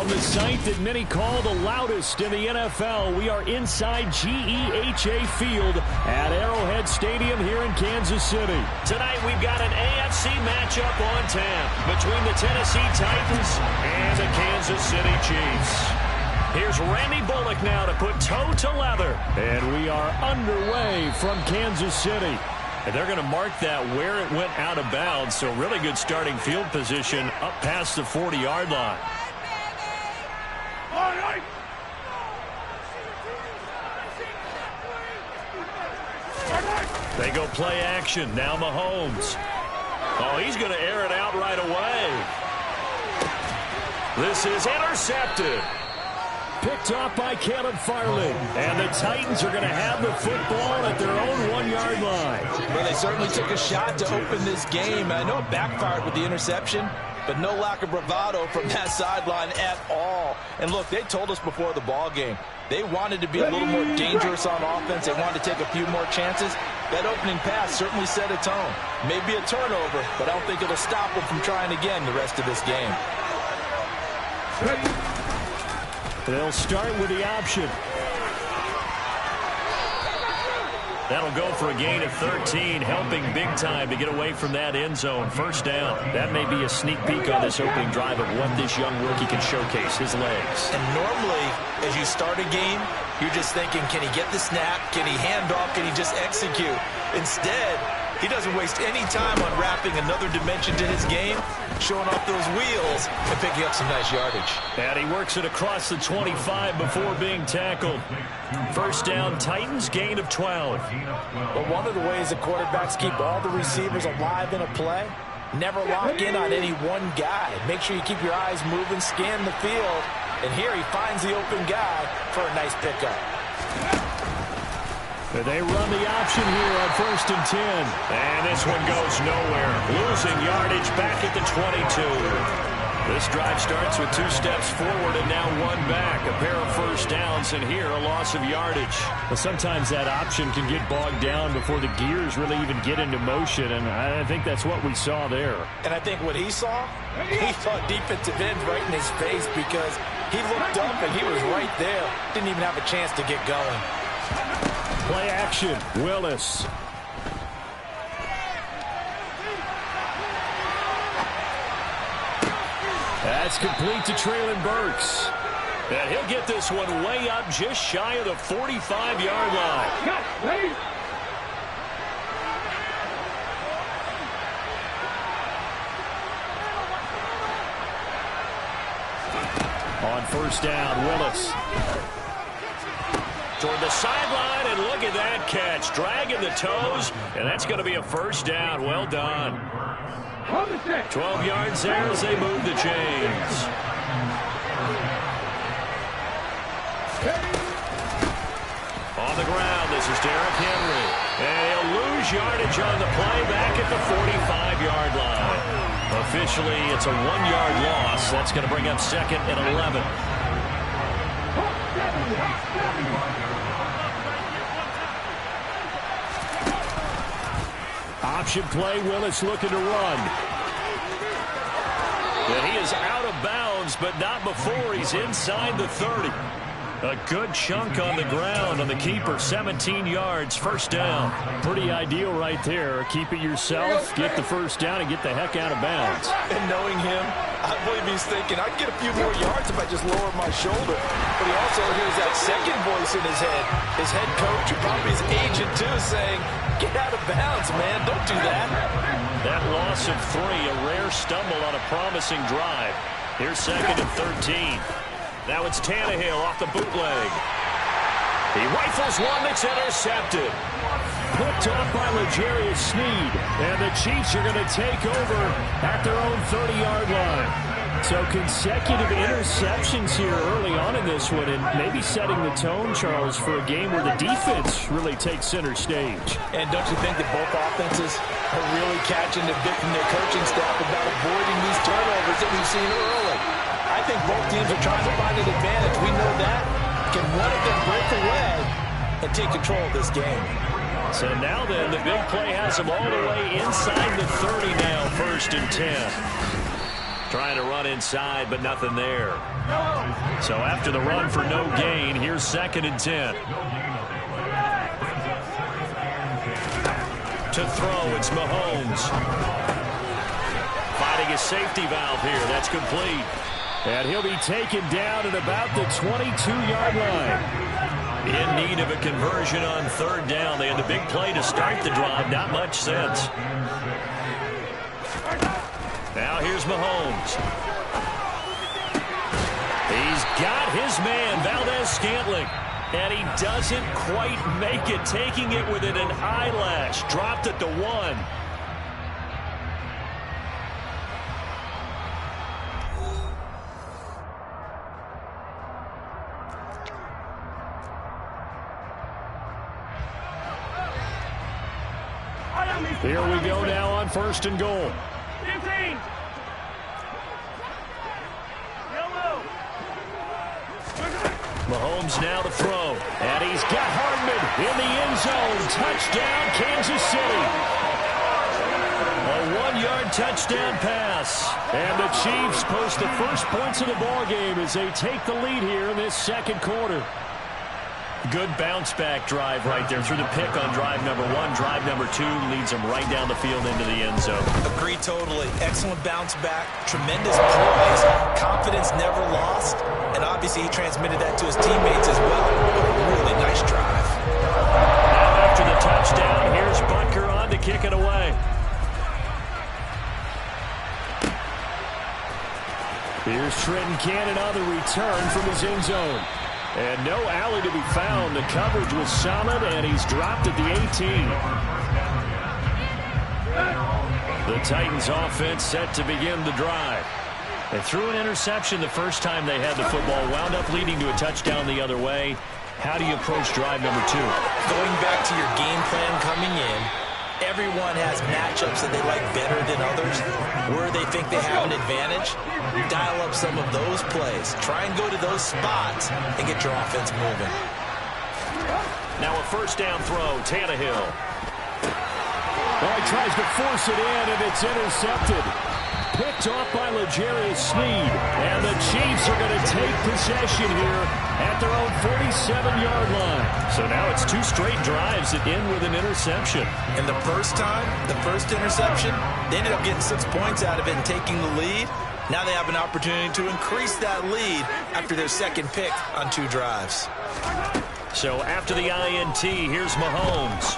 From the site that many call the loudest in the NFL, we are inside GEHA Field at Arrowhead Stadium here in Kansas City. Tonight we've got an AFC matchup on tap between the Tennessee Titans and the Kansas City Chiefs. Here's Randy Bullock now to put toe to leather. And we are underway from Kansas City. And they're going to mark that where it went out of bounds, so really good starting field position up past the 40-yard line. They go play action. Now Mahomes. Oh, he's going to air it out right away. This is intercepted. Picked off by Caleb Farley. And the Titans are going to have the football at their own 1-yard line. Well, they certainly took a shot to open this game. I know it backfired with the interception, but no lack of bravado from that sideline at all. And look, they told us before the ball game, they wanted to be a little more dangerous on offense. They wanted to take a few more chances. That opening pass certainly set a tone. Maybe a turnover, but I don't think it'll stop them from trying again the rest of this game. They'll start with the option. That'll go for a gain of 13, helping big time to get away from that end zone. First down. That may be a sneak peek on this opening drive of what this young rookie can showcase, his legs. And normally, as you start a game, you're just thinking, can he get the snap? Can he hand off? Can he just execute? Instead, he doesn't waste any time unwrapping another dimension to his game, showing off those wheels and picking up some nice yardage. And he works it across the 25 before being tackled. First down, Titans, gain of 12. But one of the ways that quarterbacks keep all the receivers alive in a play, never lock in on any one guy. Make sure you keep your eyes moving, scan the field, and here he finds the open guy for a nice pickup. They run the option here on 1st and 10. And this one goes nowhere. Losing yardage back at the 22. This drive starts with 2 steps forward and now 1 back. A pair of first downs, and here a loss of yardage. Well, sometimes that option can get bogged down before the gears really even get into motion, and I think that's what we saw there. And I think what he saw defensive end right in his face, because he looked up and he was right there. Didn't even have a chance to get going. Play action, Willis. That's complete to Traylon Burks. And he'll get this one way up just shy of the 45-yard line. On first down, Willis. Toward the sideline, and look at that catch. Dragging the toes, and that's going to be a first down. Well done. 12 yards there as they move the chains. On the ground, this is Derrick Henry. And he'll lose yardage on the play back at the 45-yard line. Officially, it's a 1-yard loss. That's going to bring up 2nd and 11. Option play, Willis looking to run. And he is out of bounds, but not before he's inside the 30. A good chunk on the ground on the keeper, 17 yards, first down. Pretty ideal right there. Keep it yourself, get the first down, and get the heck out of bounds. And knowing him, I believe he's thinking, I can get a few more yards if I just lower my shoulder. But he also hears that second voice in his head. His head coach, and probably his agent too, saying, get out of bounds, man. Don't do that. That loss of 3, a rare stumble on a promising drive. Here's 2nd and 13. Now it's Tannehill off the bootleg. He rifles one that's intercepted. Picked off by L'Jarius Sneed. And the Chiefs are going to take over at their own 30-yard line. So consecutive interceptions here early on in this one, and maybe setting the tone, Charles, for a game where the defense really takes center stage. And don't you think that both offenses are really catching the bit from their coaching staff about avoiding these turnovers that we've seen early? I think both teams are trying to find an advantage. We know that. Can one of them break away and take control of this game? So now then, the big play has them all the way inside the 30 now, 1st and 10. Trying to run inside, but nothing there. So after the run for no gain, here's 2nd and 10. To throw, it's Mahomes. Finding a safety valve here. That's complete. And he'll be taken down at about the 22-yard line. In need of a conversion on 3rd down. They had the big play to start the drive. Not much sense. Now here's Mahomes. He's got his man, Valdez-Scantling. And he doesn't quite make it, taking it within an eyelash. Dropped at the 1. Here we go now on 1st and goal. 15. Mahomes now to throw. And he's got Hardman in the end zone. Touchdown, Kansas City. A 1-yard touchdown pass. And the Chiefs post the first points of the ballgame as they take the lead here in this 2nd quarter. Good bounce-back drive right there through the pick on drive number 1. Drive number 2 leads them right down the field into the end zone. Agree totally. Excellent bounce-back. Tremendous poise. Confidence never lost. And obviously he transmitted that to his teammates as well. A really nice drive. Now after the touchdown, here's Butker on to kick it away. Here's Trenton Cannon on the return from his end zone. And no alley to be found. The coverage was solid, and he's dropped at the 18. The Titans offense set to begin the drive. They threw an interception the first time they had the football, wound up leading to a touchdown the other way. How do you approach drive number 2? Going back to your game plan coming in, everyone has matchups that they like better than others. Where they think they have an advantage, dial up some of those plays. Try and go to those spots and get your offense moving. Now a 1st down throw, Tannehill. Well, he tries to force it in, and it's intercepted. Picked off by L'Jarius Sneed. And the Chiefs are going to take possession here at their own 47-yard line. So now it's 2 straight drives that end with an interception. And the first time, the first interception, they ended up getting 6 points out of it and taking the lead. Now they have an opportunity to increase that lead after their 2nd pick on 2 drives. So after the INT, here's Mahomes.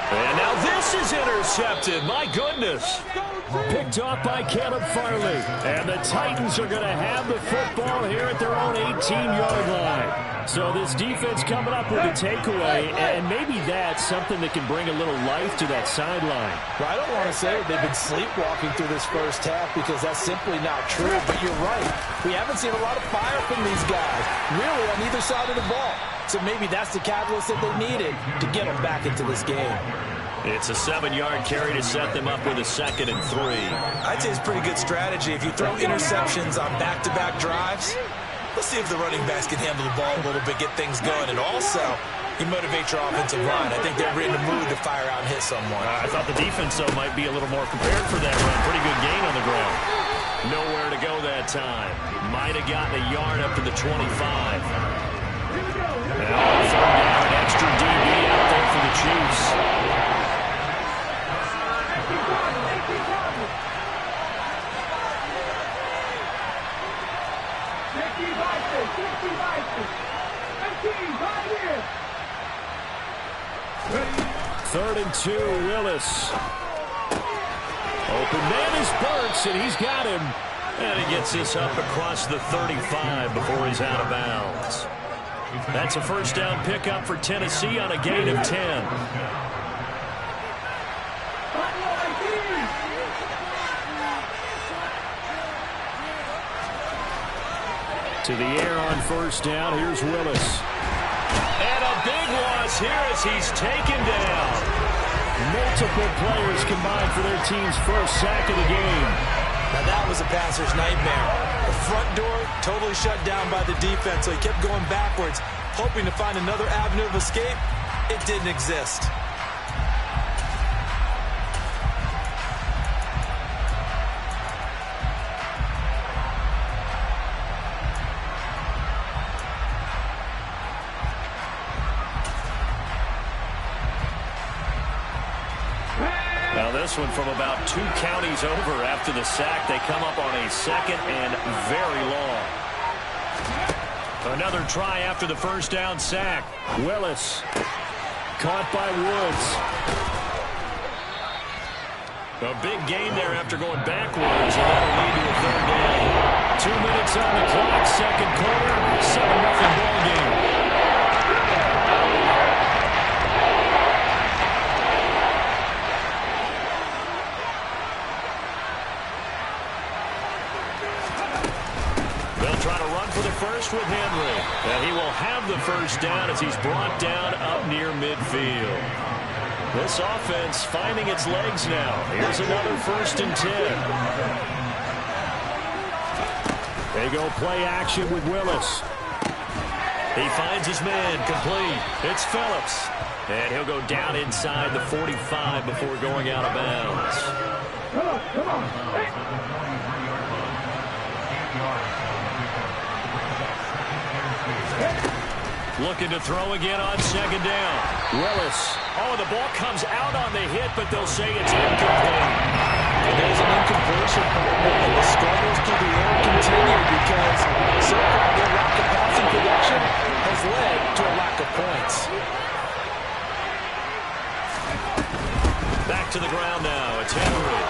And now this is intercepted. My goodness. Picked off by Caleb Farley. And the Titans are going to have the football here at their own 18-yard line. So this defense coming up with a takeaway, and maybe that's something that can bring a little life to that sideline. Well, I don't want to say they've been sleepwalking through this first half because that's simply not true, but you're right. We haven't seen a lot of fire from these guys, really on either side of the ball. So maybe that's the catalyst that they needed to get them back into this game. It's a 7-yard carry to set them up with a 2nd and 3. I'd say it's pretty good strategy. If you throw interceptions on back-to-back drives, let's see if the running backs can handle the ball a little bit, get things going, and also you motivate your offensive line. I think they're in the mood to fire out and hit someone. I thought the defense, though, might be a little more prepared for that run. Pretty good gain on the ground. Nowhere to go that time. Might have gotten a yard up to the 25. Now on 3rd down, extra DB out there for the Chiefs. Third and 2, Willis. Open man is Burks, and he's got him. And he gets this up across the 35 before he's out of bounds. That's a 1st down pickup for Tennessee on a gain of 10. To the air on 1st down, here's Willis. And a big loss here as he's taken down. Multiple players combined for their team's first sack of the game. Now that was a passer's nightmare. The front door totally shut down by the defense, so he kept going backwards, hoping to find another avenue of escape. It didn't exist. this one from about 2 counties over after the sack. They come up on a 2nd and very long. Another try after the first down sack. Willis caught by Woods. A big gain there after going backwards, and that'll lead to a 3rd down. 2 minutes on the clock, 2nd quarter, 7-0 ball game. They'll try to run for the first with Henry, and he will have the first down as he's brought down up near midfield. This offense finding its legs now. Here's another 1st and 10. They go play action with Willis. He finds his man complete. It's Phillips. And he'll go down inside the 45 before going out of bounds. Come on. Looking to throw again on 2nd down. Willis. Oh, the ball comes out on the hit, but they'll say it's incomplete. And there's an incompletion, and the struggles through the air continue because so far their lack of passing production has led to a lack of points. Back to the ground now. It's Henry.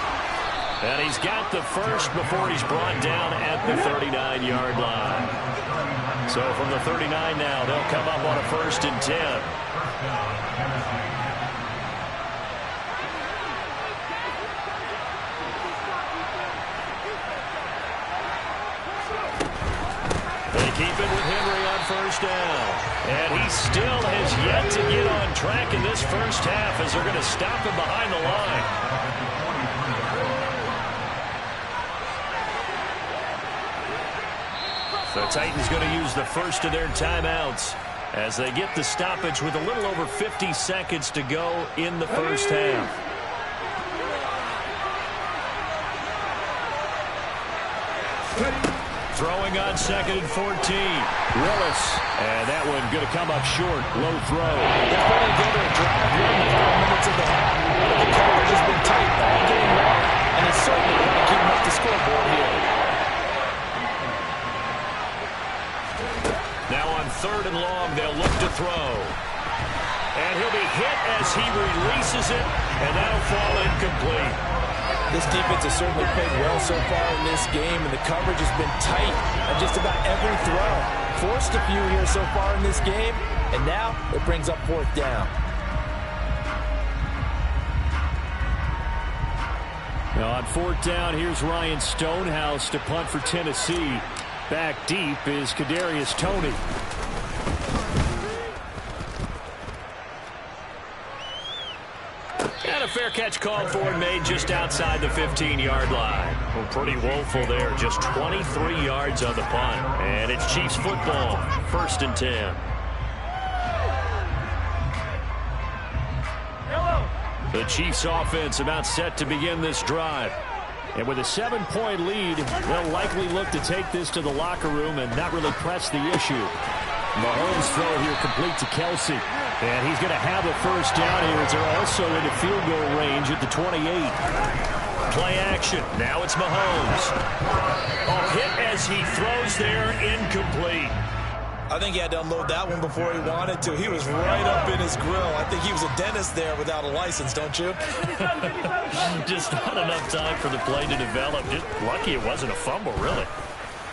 And he's got the first before he's brought down at the 39-yard line. So from the 39 now, they'll come up on a 1st and 10. They keep it with Henry on 1st down. And he still has yet to get on track in this first half as they're going to stop him behind the line. The Titans going to use the first of their timeouts as they get the stoppage with a little over 50 seconds to go in the first half. Throwing on 2nd and 14. Willis. And that one going to come up short. Low throw. They're putting together a drive here in the final minutes of the half. But the coverage has been tight all game long, and it's certainly going to keep them up the scoreboard here. Now on 3rd and long, they'll look to throw. And he'll be hit as he releases it, and that'll fall incomplete. This defense has certainly played well so far in this game, and the coverage has been tight on just about every throw. Forced a few here so far in this game, and now it brings up 4th down. Now on 4th down, here's Ryan Stonehouse to punt for Tennessee. Back deep is Kadarius Toney. And a fair catch called for and made just outside the 15-yard line. Well, pretty woeful there. Just 23 yards on the punt. And it's Chiefs football. 1st and 10. The Chiefs offense about set to begin this drive. And with a 7-point lead, they'll likely look to take this to the locker room and not really press the issue. Mahomes throw here complete to Kelsey. And he's going to have a first down here as they're also into field goal range at the 28. Play action. Now it's Mahomes. A hit as he throws there, incomplete. I think he had to unload that one before he wanted to. He was right up in his grill. I think he was a dentist there without a license, don't you? Just not enough time for the play to develop. Just lucky it wasn't a fumble, really.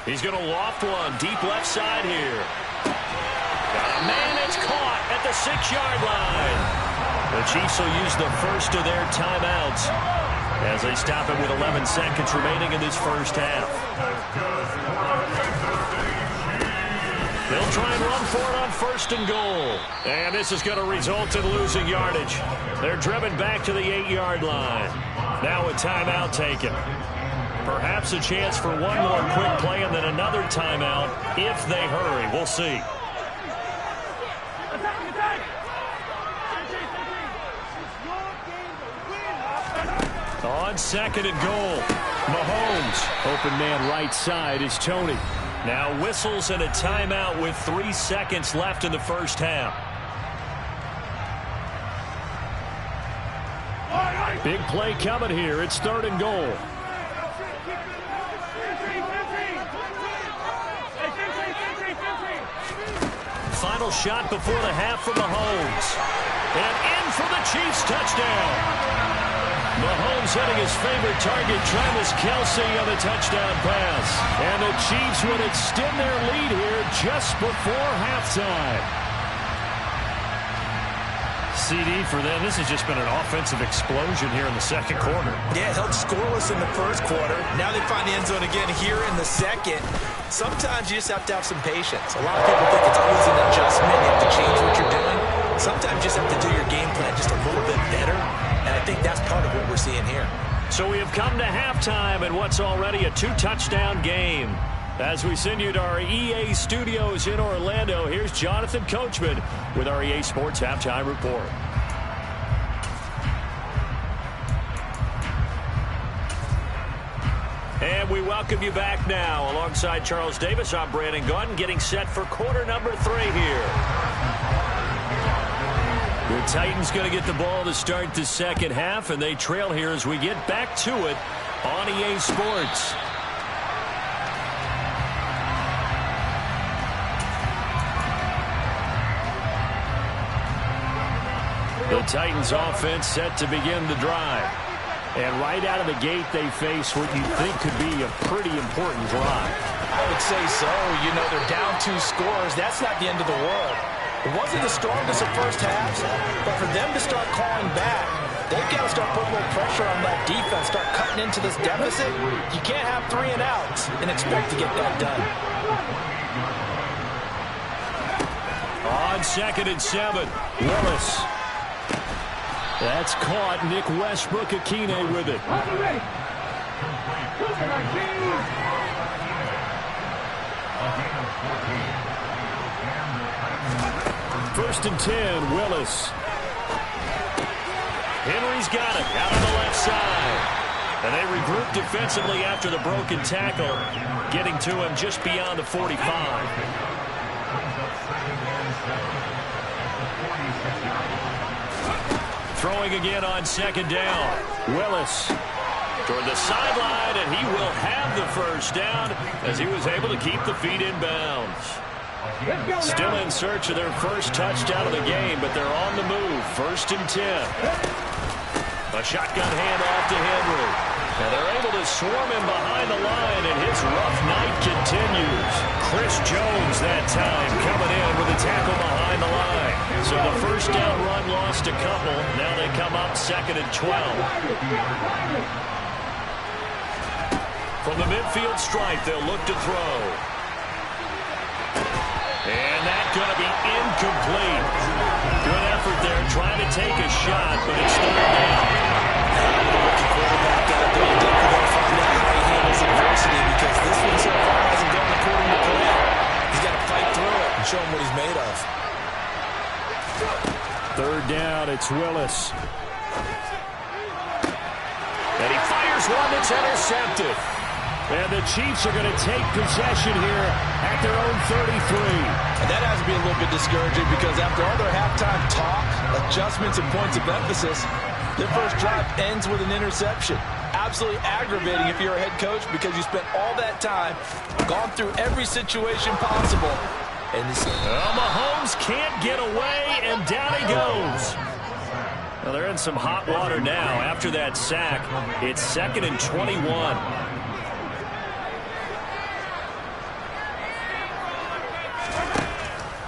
He's going to loft one deep left side here. Got a man that's caught at the 6-yard line. The Chiefs will use the first of their timeouts as they stop it with 11 seconds remaining in this first half. They'll try and run for it on 1st and goal. And this is going to result in losing yardage. They're driven back to the 8-yard line. Now a timeout taken. Perhaps a chance for one more quick play and then another timeout if they hurry. We'll see. On 2nd and goal, Mahomes. Open man right side is Toney. Now whistles and a timeout with 3 seconds left in the first half. Big play coming here. It's 3rd and goal. Final shot before the half from Mahomes. And in for the Chiefs touchdown. Mahomes hitting his favorite target, Travis Kelce, on the touchdown pass. And the Chiefs would extend their lead here just before halftime. CD for them. This has just been an offensive explosion here in the second quarter. Yeah, held scoreless in the first quarter. Now they find the end zone again here in the second. Sometimes you just have to have some patience. A lot of people think it's always an adjustment. You have to change what you're doing. Sometimes you just have to do your game plan just a little bit better. And I think that's part of what we're seeing here. So we have come to halftime in what's already a 2-touchdown game. As we send you to our EA studios in Orlando, here's Jonathan Coachman with our EA Sports Halftime Report. And we welcome you back now. Alongside Charles Davis, I'm Brandon Gaudin, getting set for quarter number 3 here. The Titans going to get the ball to start the second half, and they trail here as we get back to it on EA Sports. The Titans offense set to begin the drive. And right out of the gate, they face what you think could be a pretty important drive. I would say so. You know, they're down 2 scores. That's not the end of the world. It wasn't the strongest of first halves, but for them to start clawing back, they've got to start putting a little pressure on that defense, start cutting into this deficit. You can't have 3 and outs and expect to get that done. On 2nd and 7, Willis. That's caught. Nick Westbrook-Akine with it. 1st and 10, Willis. Henry's got it out on the left side. And they regroup defensively after the broken tackle, getting to him just beyond the 45. Throwing again on 2nd down. Willis toward the sideline, and he will have the first down as he was able to keep the feet in bounds. Still in search of their first touchdown of the game, but they're on the move. 1st and 10. A shotgun handoff to Henry. And they're able to swarm him behind the line, and his rough night continues. Chris Jones that time coming in with a tackle behind the line. So the first down run lost a couple. Now they come up 2nd and 12. From the midfield stripe, they'll look to throw. And that's going to be incomplete. Good effort there, trying to take a shot, but it's 3rd down. Because this one so far hasn't gone according to plan. He's got to fight through it and show him what he's made of. 3rd down, it's Willis. And he fires one that's intercepted. And the Chiefs are going to take possession here at their own 33. And that has to be a little bit discouraging because after all their halftime talk, adjustments, and points of emphasis, their first drive ends with an interception. Absolutely aggravating if you're a head coach because you spent all that time, gone through every situation possible. And this Mahomes can't get away, and down he goes. Well, they're in some hot water now. After that sack, it's 2nd and 21.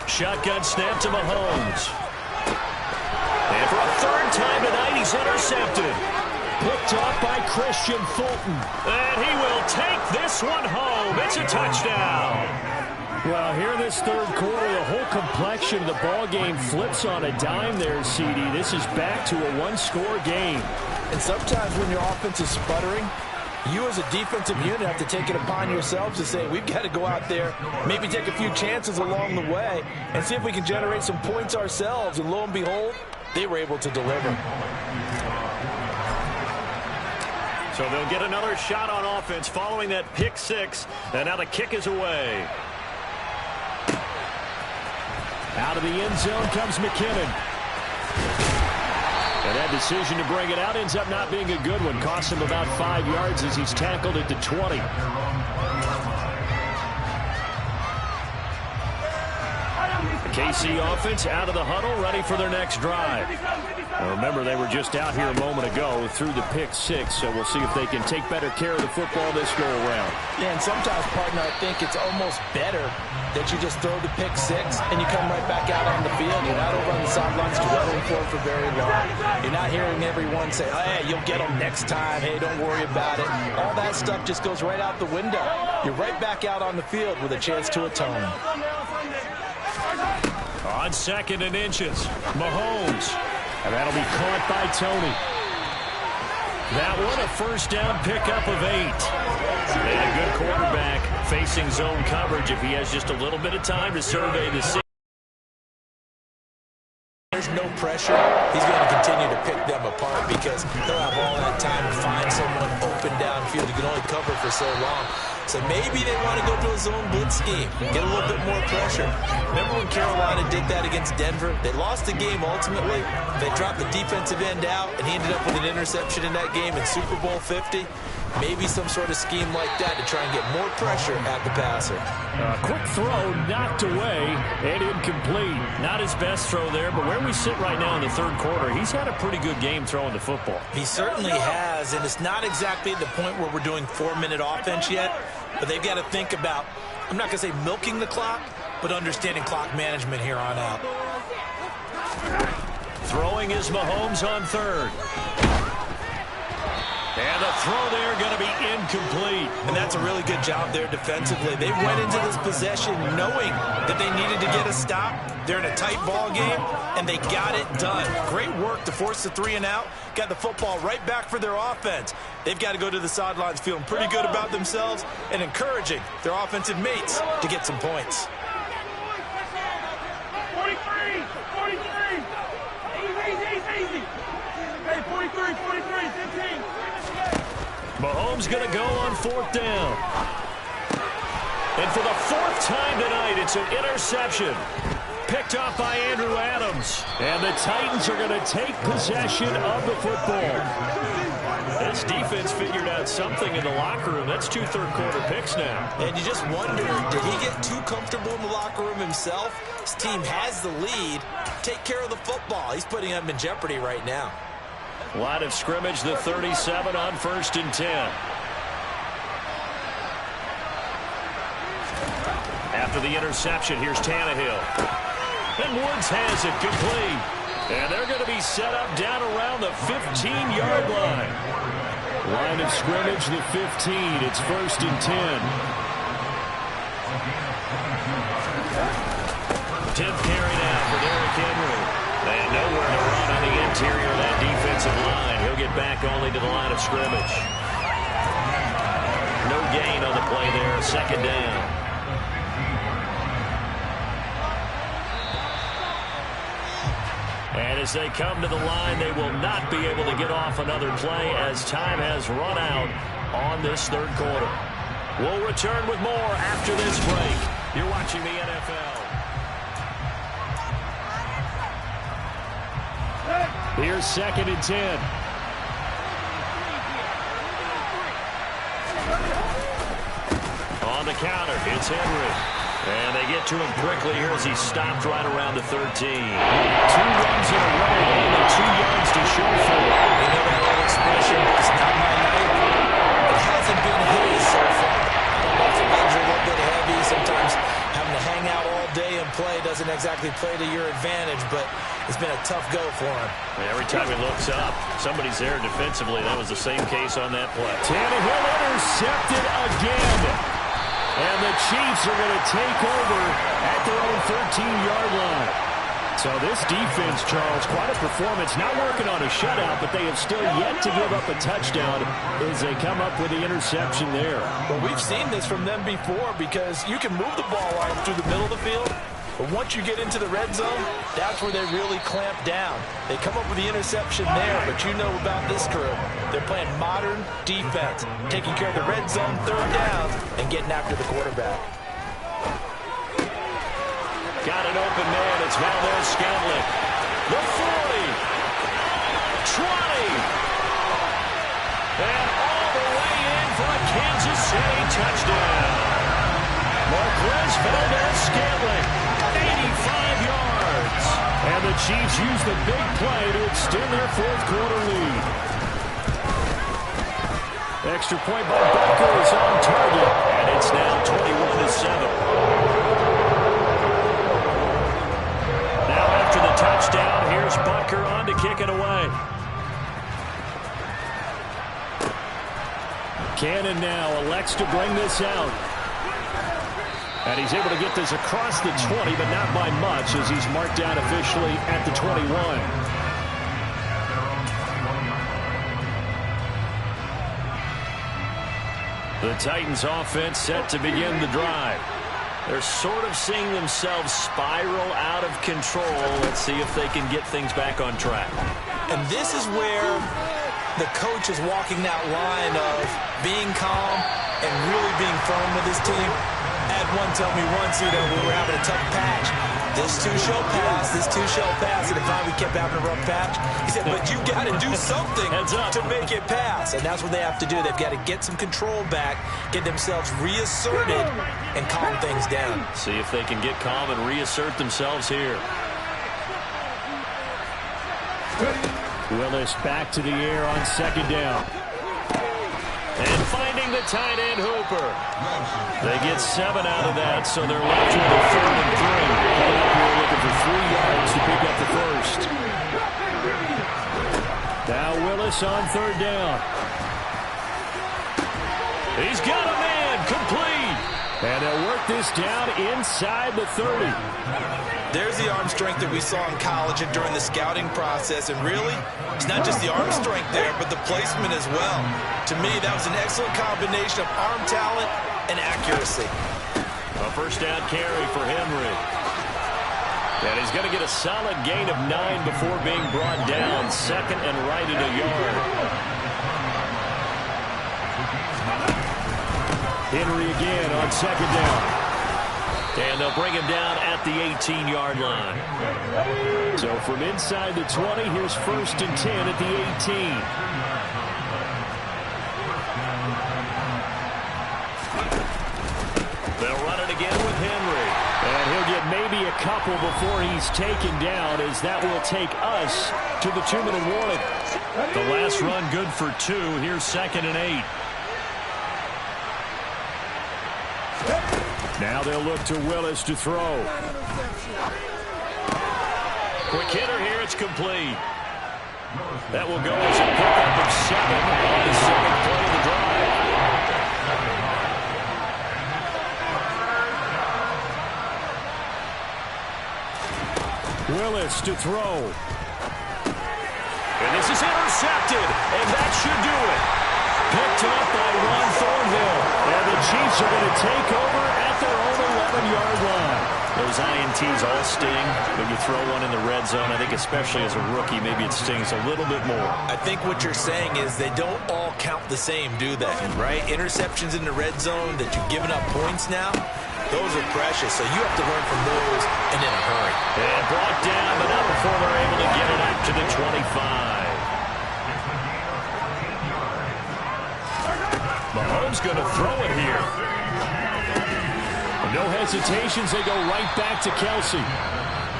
Shotgun snap to Mahomes. And for a 3rd time tonight, he's intercepted. Picked off by Christian Fulton. And he will take this one home. It's a touchdown. Well, here in this 3rd quarter, the whole complexion of the ball game flips on a dime there, CD. This is back to a 1-score game. And sometimes when your offense is sputtering, you as a defensive unit have to take it upon yourselves to say, we've got to go out there, maybe take a few chances along the way, and see if we can generate some points ourselves. And lo and behold, they were able to deliver. So they'll get another shot on offense following that pick 6. And now the kick is away. Out of the end zone comes McKinnon. And that decision to bring it out ends up not being a good one. Costs him about 5 yards as he's tackled at the 20. The KC offense out of the huddle, ready for their next drive. Now remember, they were just out here a moment ago through the pick 6, so we'll see if they can take better care of the football this go-around. Yeah, and sometimes, partner, I think it's almost better that you just throw the pick 6 and you come right back out on the field. You're not over on the sidelines dwelling for very long. You're not hearing everyone say, oh, hey, you'll get them next time. Hey, don't worry about it. All that stuff just goes right out the window. You're right back out on the field with a chance to atone. On 2nd and inches, Mahomes. And that'll be caught by Tony. That one a first down pickup of 8. And a good quarterback facing zone coverage if he has just a little bit of time to survey the scene. There's no pressure. He's going to continue to pick them apart because he'll have all that time to find someone open downfield. He can only cover for so long. So maybe they want to go to a zone blitz scheme, get a little bit more pressure. Remember when Carolina did that against Denver? They lost the game ultimately. They dropped the defensive end out, and he ended up with an interception in that game in Super Bowl 50. Maybe some sort of scheme like that to try and get more pressure at the passer. A quick throw knocked away and incomplete. Not his best throw there, but where we sit right now in the 3rd quarter, he's had a pretty good game throwing the football. He certainly has, and it's not exactly at the point where we're doing 4-minute offense yet, but they've got to think about, I'm not going to say milking the clock, but understanding clock management here on out. Throwing is Mahomes on 3rd. And the throw there going to be incomplete. And that's a really good job there defensively. They went into this possession knowing that they needed to get a stop. They're in a tight ball game, and they got it done. Great work to force the 3 and out. Got the football right back for their offense. They've got to go to the sidelines feeling pretty good about themselves and encouraging their offensive mates to get some points. 43, 43. Easy. Hey, 43, 15. Mahomes going to go on 4th down. And for the 4th time tonight, it's an interception. Picked off by Andrew Adams. And the Titans are going to take possession of the football. This defense figured out something in the locker room. That's 2 third-quarter picks now. And you just wonder, did he get too comfortable in the locker room himself? His team has the lead. Take care of the football. He's putting them in jeopardy right now. Line of scrimmage, the 37 on 1st and 10. After the interception, here's Tannehill. And Woods has it complete. And they're going to be set up down around the 15-yard line. Line of scrimmage, the 15. It's 1st and 10. 10th carry now for Derrick Henry. And nowhere to run on the interior of that defensive line. He'll get back only to the line of scrimmage. No gain on the play there. 2nd down. And as they come to the line, they will not be able to get off another play as time has run out on this 3rd quarter. We'll return with more after this break. You're watching the NFL. Here's 2nd and 10. On the counter, it's Henry. And they get to him quickly here as he's stopped right around the 13. 2 runs in a row, only 2 yards to show for it. You know that old expression, it's not my night. It hasn't been his so far. The legs are a little bit heavy. Sometimes having to hang out all day and play doesn't exactly play to your advantage, but it's been a tough go for him. And every time he looks up, somebody's there defensively. That was the same case on that play. Tannehill intercepted again. And the Chiefs are going to take over at their own 13-yard line. So this defense, Charles, quite a performance. Not working on a shutout, but they have still yet to give up a touchdown as they come up with the interception there. Well, we've seen this from them before because you can move the ball right through the middle of the field, but once you get into the red zone, that's where they really clamp down. They come up with the interception there, but you know about this crew. They're playing modern defense, taking care of the red zone 3rd down and getting after the quarterback. Got an open man. It's Valdez Scantling. The 40. And all the way in for a Kansas City touchdown. Marquez Valdez-Scantling, 85 yards. And the Chiefs use the big play to extend their fourth-quarter lead. Extra point by Butker is on target, and it's now 21-7. Now after the touchdown, here's Butker on to kick it away. Cannon now elects to bring this out. And he's able to get this across the 20, but not by much as he's marked down officially at the 21. The Titans offense set to begin the drive. They're sort of seeing themselves spiral out of control. Let's see if they can get things back on track. And this is where the coach is walking that line of being calm and really being firm with his team. I had one tell me once, we were having a tough patch. This too shall pass, this too shall pass. And finally we kept having a rough patch. He said, but you got to do something to make it pass. And that's what they have to do. They've got to get some control back, get themselves reasserted, and calm things down. See if they can get calm and reassert themselves here. Willis back to the air on second down. And finding the tight end Hooper. They get 7 out of that, so they're left with a 3rd and 3. Coming up here looking for 3 yards to pick up the first. Now Willis on 3rd down. He's got a man, complete. And they'll work this down inside the 30. There's the arm strength that we saw in college and during the scouting process. And really, it's not just the arm strength there, but the placement as well. To me, that was an excellent combination of arm talent and accuracy. A first down carry for Henry. And he's going to get a solid gain of 9 before being brought down. 2nd and right at a yard. Henry again on 2nd down. And they'll bring him down at the 18-yard line. So from inside the 20, here's 1st and 10 at the 18. They'll run it again with Henry. And he'll get maybe a couple before he's taken down, as that will take us to the 2-minute warning. The last run good for 2. Here's 2nd and 8. Now they'll look to Willis to throw. Quick hitter here, it's complete. That will go as a pickup of 7 on the 2nd play of the drive. Willis to throw. And this is intercepted, and that should do it. Picked up by Ron Thornhill. And the Chiefs are going to take over at their own 11-yard line. Those INTs all sting when you throw one in the red zone. I think especially as a rookie, maybe it stings a little bit more. I think what you're saying is they don't all count the same, do they? Right? Interceptions in the red zone that you've given up points now, those are precious. So you have to learn from those and in a hurry. And brought down, but not before they're able to get it up to the 25. Mahomes going to throw it here. No hesitations, they go right back to Kelsey.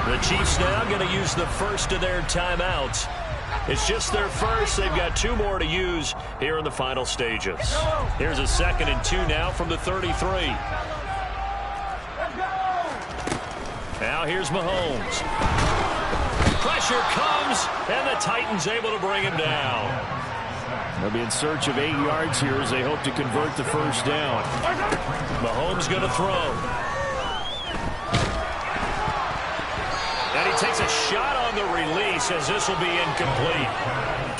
The Chiefs now going to use the first of their timeouts. It's just their first. They've got 2 more to use here in the final stages. Here's a 2nd and 2 now from the 33. Now here's Mahomes. Pressure comes, and the Titans able to bring him down. They'll be in search of 8 yards here as they hope to convert the first down. Mahomes going to throw. And he takes a shot on the release as this will be incomplete.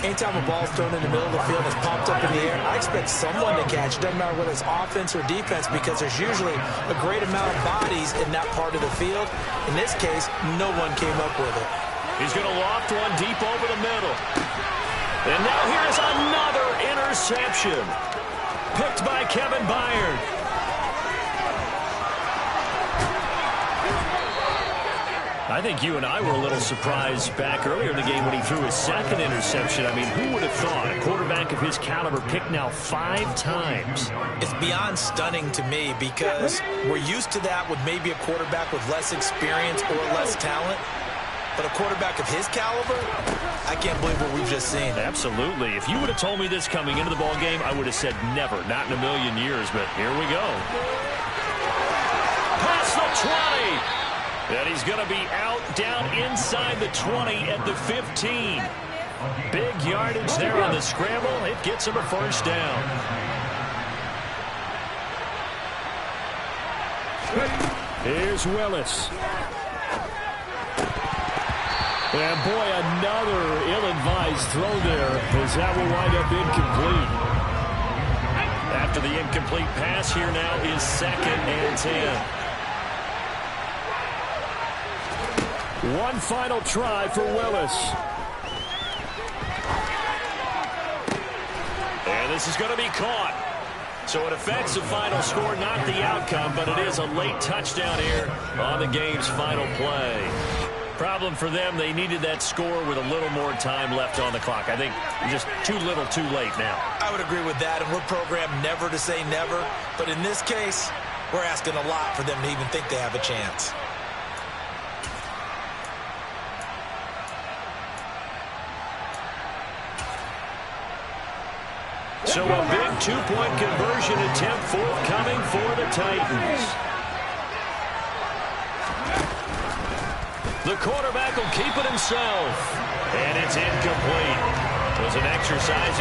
Anytime a ball's thrown in the middle of the field and it's popped up in the air, I expect someone to catch. It doesn't matter whether it's offense or defense, because there's usually a great amount of bodies in that part of the field. In this case, no one came up with it. He's going to loft one deep over the middle. And now here's another interception. Picked by Kevin Byard. I think you and I were a little surprised back earlier in the game when he threw his second interception. I mean, who would have thought a quarterback of his caliber picked now 5 times? It's beyond stunning to me because we're used to that with maybe a quarterback with less experience or less talent. But a quarterback of his caliber, I can't believe what we've just seen. Absolutely. If you would have told me this coming into the ball game, I would have said never, not in a million years. But here we go. Past the 20. And he's going to be out down inside the 20 at the 15. Big yardage there on the scramble. It gets him a first down. Here's Willis. And boy, another ill-advised throw there as that will wind up incomplete. After the incomplete pass, here now is 2nd and 10. One final try for Willis. And this is going to be caught. So it affects the final score, not the outcome, but it is a late touchdown here on the game's final play. Problem for them, they needed that score with a little more time left on the clock. I think just too little too late now. I would agree with that, and we're programmed never to say never. But in this case, we're asking a lot for them to even think they have a chance. So a big 2-point conversion attempt forthcoming for the Titans. The quarterback will keep it himself. And it's incomplete. It was an exercise